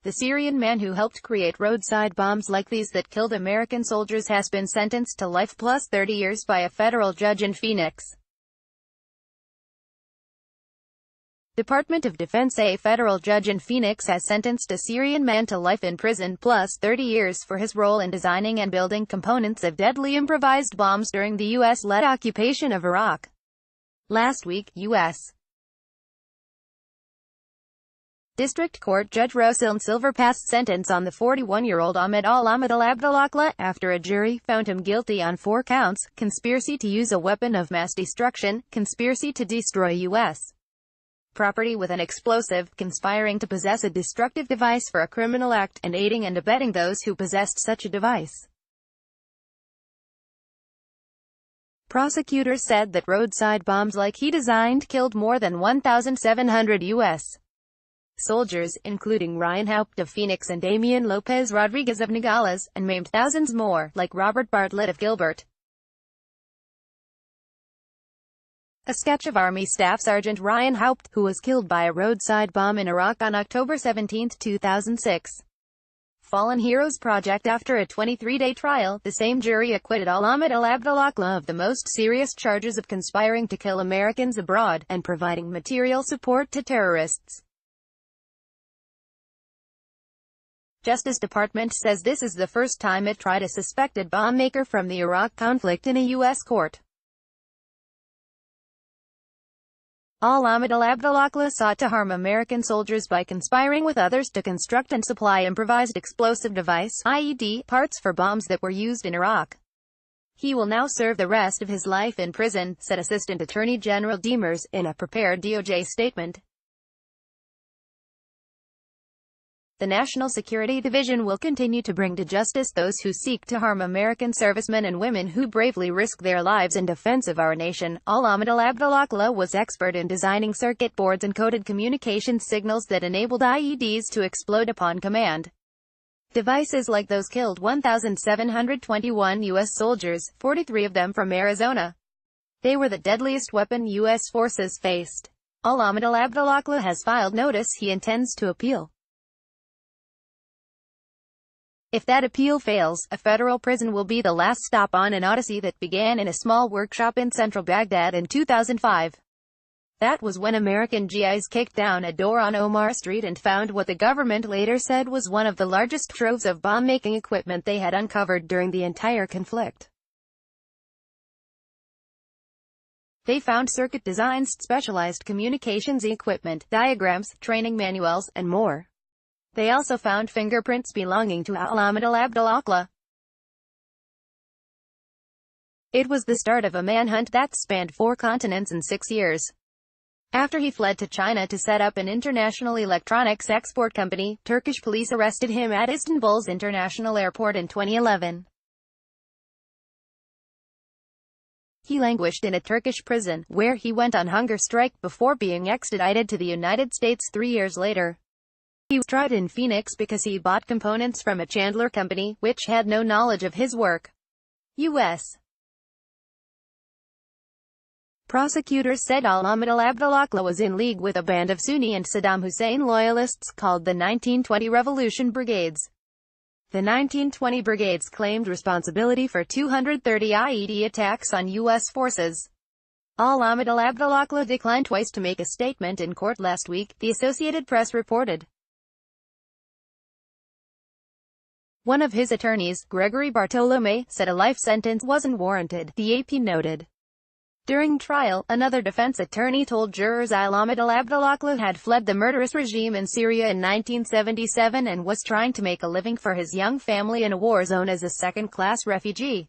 The Syrian man who helped create roadside bombs like these that killed American soldiers has been sentenced to life plus 30 years by a federal judge in Phoenix. Department of Defense. A federal judge in Phoenix has sentenced a Syrian man to life in prison plus 30 years for his role in designing and building components of deadly improvised bombs during the U.S.-led occupation of Iraq. Last week, U.S. District Court Judge Roslyn Silver passed sentence on the 41-year-old Ahmed al-Ahmed al-Abdulakla after a jury found him guilty on 4 counts: conspiracy to use a weapon of mass destruction, conspiracy to destroy U.S. property with an explosive, conspiring to possess a destructive device for a criminal act, and aiding and abetting those who possessed such a device. Prosecutors said that roadside bombs like he designed killed more than 1,700 U.S. soldiers, including Ryan Haupt of Phoenix and Damian Lopez Rodriguez of Nogales, and maimed thousands more, like Robert Bartlett of Gilbert. A sketch of Army Staff Sergeant Ryan Haupt, who was killed by a roadside bomb in Iraq on October 17, 2006. Fallen Heroes Project. After a 23-day trial, the same jury acquitted al-Ahmed al-Abdulakla of the most serious charges of conspiring to kill Americans abroad, and providing material support to terrorists. Justice Department says this is the first time it tried a suspected bomb maker from the Iraq conflict in a U.S. court. Al-Ahmed al-Abdulakla sought to harm American soldiers by conspiring with others to construct and supply improvised explosive device (IED) parts for bombs that were used in Iraq. He will now serve the rest of his life in prison, said Assistant Attorney General Demers, in a prepared DOJ statement. The National Security Division will continue to bring to justice those who seek to harm American servicemen and women who bravely risk their lives in defense of our nation. Al-Ahmed al-Abdulakla was expert in designing circuit boards and coded communication signals that enabled IEDs to explode upon command. Devices like those killed 1,721 U.S. soldiers, 43 of them from Arizona. They were the deadliest weapon U.S. forces faced. Al-Ahmed al-Abdulakla has filed notice he intends to appeal. If that appeal fails, a federal prison will be the last stop on an odyssey that began in a small workshop in central Baghdad in 2005. That was when American GIs kicked down a door on Omar Street and found what the government later said was one of the largest troves of bomb-making equipment they had uncovered during the entire conflict. They found circuit designs, specialized communications equipment, diagrams, training manuals, and more. They also found fingerprints belonging to al-Ahmed al-Abdulakla. It was the start of a manhunt that spanned 4 continents in 6 years. After he fled to China to set up an international electronics export company, Turkish police arrested him at Istanbul's International Airport in 2011. He languished in a Turkish prison, where he went on hunger strike before being extradited to the United States 3 years later. He was tried in Phoenix because he bought components from a Chandler company, which had no knowledge of his work. U.S. prosecutors said al-Ahmed al-Abdulakla was in league with a band of Sunni and Saddam Hussein loyalists called the 1920 Revolution Brigades. The 1920 Brigades claimed responsibility for 230 IED attacks on U.S. forces. Al-Ahmed al-Abdulakla declined twice to make a statement in court last week, the Associated Press reported. One of his attorneys, Gregory Bartolome, said a life sentence wasn't warranted, the AP noted. During trial, another defense attorney told jurors al-Ahmed al-Abdulakla had fled the murderous regime in Syria in 1977 and was trying to make a living for his young family in a war zone as a second-class refugee.